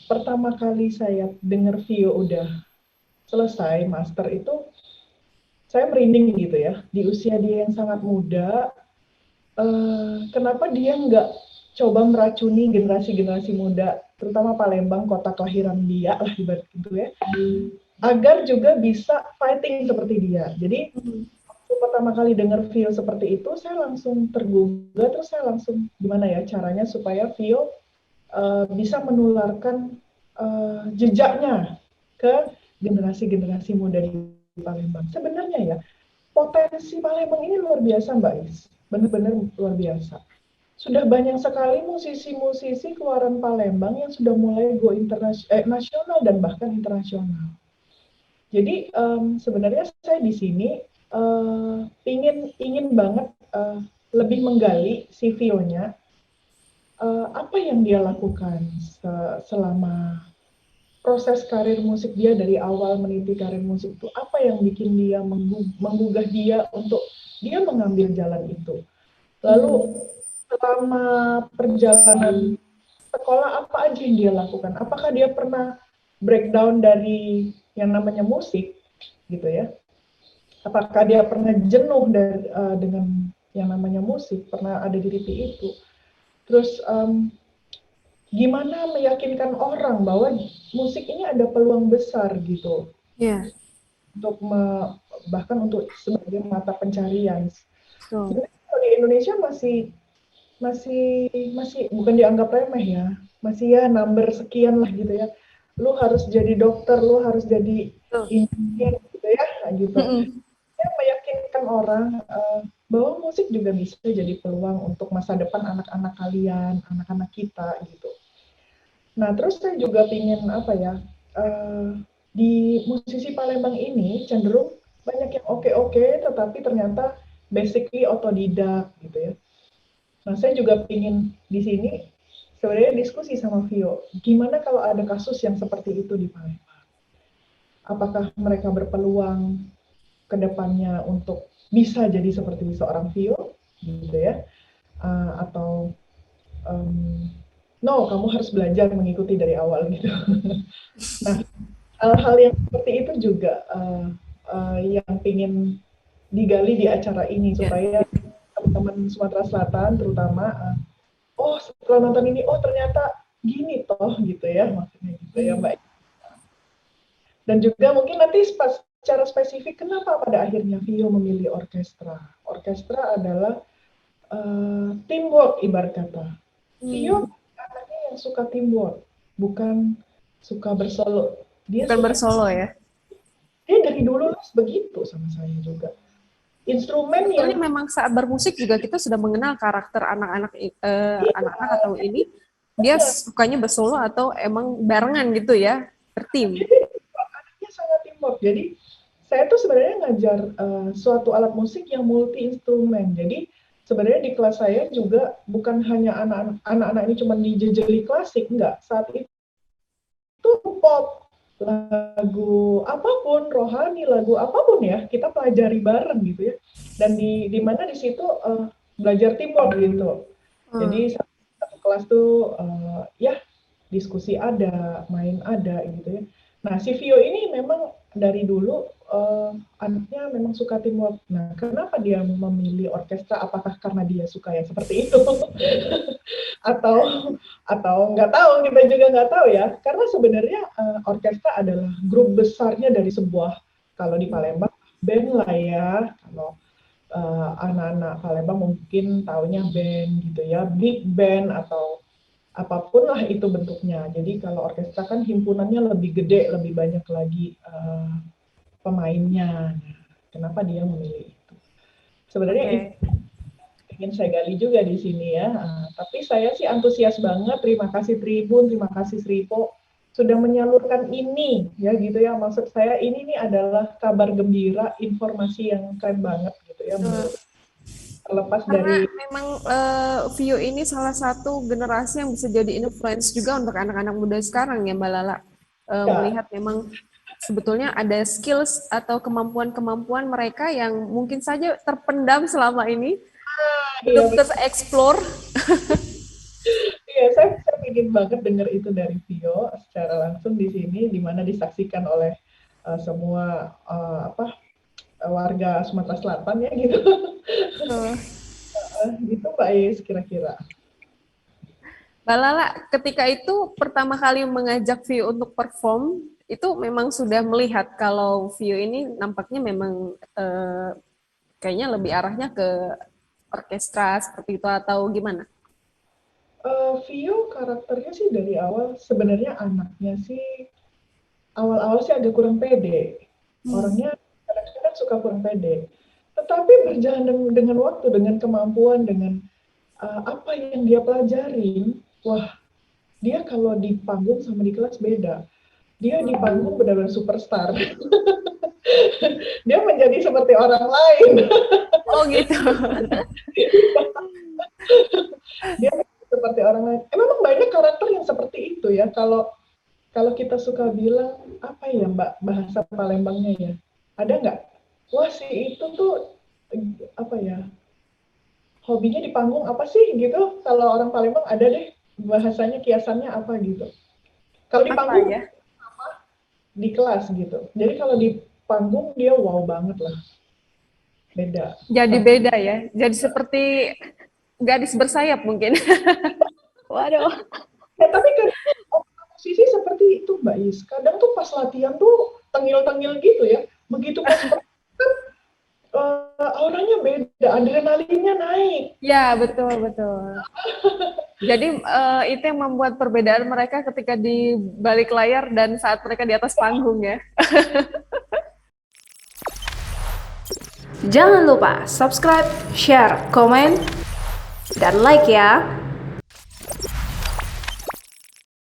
Pertama kali saya dengar Vio udah selesai master itu, saya merinding gitu ya. Di usia dia yang sangat muda, kenapa dia nggak coba meracuni generasi-generasi muda, terutama Palembang, kota kelahiran dia lah ibarat gitu ya, agar juga bisa fighting seperti dia. Jadi waktu pertama kali dengar Vio seperti itu, saya langsung tergugah, terus saya langsung gimana ya caranya supaya Vio bisa menularkan jejaknya ke generasi-generasi muda di Palembang. Sebenarnya ya, potensi Palembang ini luar biasa Mbak Is, benar-benar luar biasa. Sudah banyak sekali musisi-musisi keluaran Palembang yang sudah mulai go nasional dan bahkan internasional. Jadi sebenarnya saya di sini ingin banget lebih menggali si Vio-nya, apa yang dia lakukan selama proses karir musik dia dari awal meniti karir musik itu, apa yang bikin dia menggugah dia untuk dia mengambil jalan itu. Lalu selama perjalanan sekolah apa aja yang dia lakukan? Apakah dia pernah breakdown dari yang namanya musik gitu ya? Apakah dia pernah jenuh dengan yang namanya musik? Pernah ada di titik itu? Terus gimana meyakinkan orang bahwa musik ini ada peluang besar gitu, Iya, untuk bahkan untuk sebagai mata pencarian. betul. Sebenarnya kalau di Indonesia masih masih masih bukan dianggap remeh ya, masih ya number sekian lah gitu ya. Lu harus jadi dokter, lu harus jadi Betul. engineer gitu ya, nah, gitu. Mm-mm. Ya meyakinkan orang bahwa musik juga bisa jadi peluang untuk masa depan anak-anak kalian, anak-anak kita gitu. Nah, terus saya juga pingin apa ya, di musisi Palembang ini cenderung banyak yang oke-oke, tetapi ternyata basically otodidak gitu ya. Nah, saya juga pingin di sini sebenarnya diskusi sama Vio, gimana kalau ada kasus yang seperti itu di Palembang? Apakah mereka berpeluang ke depannya untuk bisa jadi seperti seorang Vio, gitu ya? Atau no, kamu harus belajar mengikuti dari awal gitu. Nah, hal-hal yang seperti itu juga yang ingin digali di acara ini Ya. supaya teman-teman Sumatera Selatan terutama oh setelah nonton ini oh ternyata gini toh gitu ya maksudnya gitu ya Mbak. Dan juga mungkin nanti secara spesifik kenapa pada akhirnya Vio memilih orkestra. Orkestra adalah teamwork ibarat kata. Vio Hmm. anaknya yang suka teamwork, bukan suka bersolo. Dia Bukan suka bersolo ya. dia dari dulu begitu sama saya juga. Instrumen yang Sebetulnya memang saat bermusik juga kita sudah mengenal karakter anak-anak atau ini dia benar, sukanya bersolo atau emang barengan gitu ya, bertim. jadi anaknya sangat teamwork. Jadi saya tuh sebenarnya ngajar suatu alat musik yang multi instrumen. Jadi sebenarnya di kelas saya juga bukan hanya anak-anak ini cuma dijejeli klasik, enggak. Saat itu pop, lagu apapun, rohani, lagu apapun ya, kita pelajari bareng gitu ya. Dan di mana di situ belajar teamwork gitu. Hmm. Jadi satu kelas tuh ya diskusi ada, main ada gitu ya. Nah, si Vio ini memang dari dulu anaknya memang suka teamwork. Nah, kenapa dia memilih orkestra? Apakah karena dia suka yang seperti itu? atau atau nggak tahu, kita juga nggak tahu ya. Karena sebenarnya orkestra adalah grup besarnya dari sebuah, kalau di Palembang band lah ya. Kalau anak-anak Palembang mungkin taunya band gitu ya, big band atau apapun lah itu bentuknya. Jadi kalau orkestra kan himpunannya lebih gede, lebih banyak lagi pemainnya. Nah, kenapa dia memilih itu? Sebenarnya itu Oke. ingin saya gali juga di sini ya. Tapi saya sih antusias banget. Terima kasih Tribun, terima kasih Sripo sudah menyalurkan ini ya gitu ya. Maksud saya ini nih adalah kabar gembira, informasi yang keren banget gitu ya menurut Betul. saya. Terlepas Karena dari memang Vio ini salah satu generasi yang bisa jadi influence juga untuk anak-anak muda sekarang ya Mbak Lala. ya, Melihat memang sebetulnya ada skills atau kemampuan-kemampuan mereka yang mungkin saja terpendam selama ini, iya belum tereksplor. Iya, saya ingin banget dengar itu dari Vio secara langsung di sini, di mana disaksikan oleh semua warga Sumatera Selatan ya gitu. Gitu Mbak Is kira-kira. Mbak Lala, ketika itu pertama kali mengajak Vio untuk perform, itu memang sudah melihat kalau Vio ini nampaknya memang kayaknya lebih arahnya ke orkestra seperti itu atau gimana? Vio karakternya sih dari awal sebenarnya anaknya sih awal-awal sih agak kurang pede. Orangnya kadang-kadang suka kurang pede. Tetapi berjalan dengan waktu, dengan kemampuan, dengan apa yang dia pelajarin, wah, dia kalau di panggung sama di kelas beda. Dia di panggung benar-benar superstar. Dia menjadi seperti orang lain. Oh gitu. Dia seperti orang lain. Memang banyak karakter yang seperti itu ya. Kalau kita suka bilang apa ya Mbak bahasa Palembangnya ya, ada nggak? Wah si itu tuh apa ya? Hobinya di panggung apa sih gitu? Kalau orang Palembang ada deh bahasanya kiasannya apa gitu. Kalau di Apa panggung ya? di kelas gitu. Jadi kalau di panggung dia wow banget lah, beda. Jadi beda ya. Jadi seperti gadis bersayap mungkin. Waduh. Ya, tapi kan musisi seperti itu Mbak Is. Kadang tuh pas latihan tuh tengil-tengil gitu ya. Begitu pas kan auranya beda, adrenalinnya naik. Ya, betul, betul. Jadi itu yang membuat perbedaan mereka ketika di balik layar dan saat mereka di atas panggung ya. Jangan lupa subscribe, share, komen, dan like ya.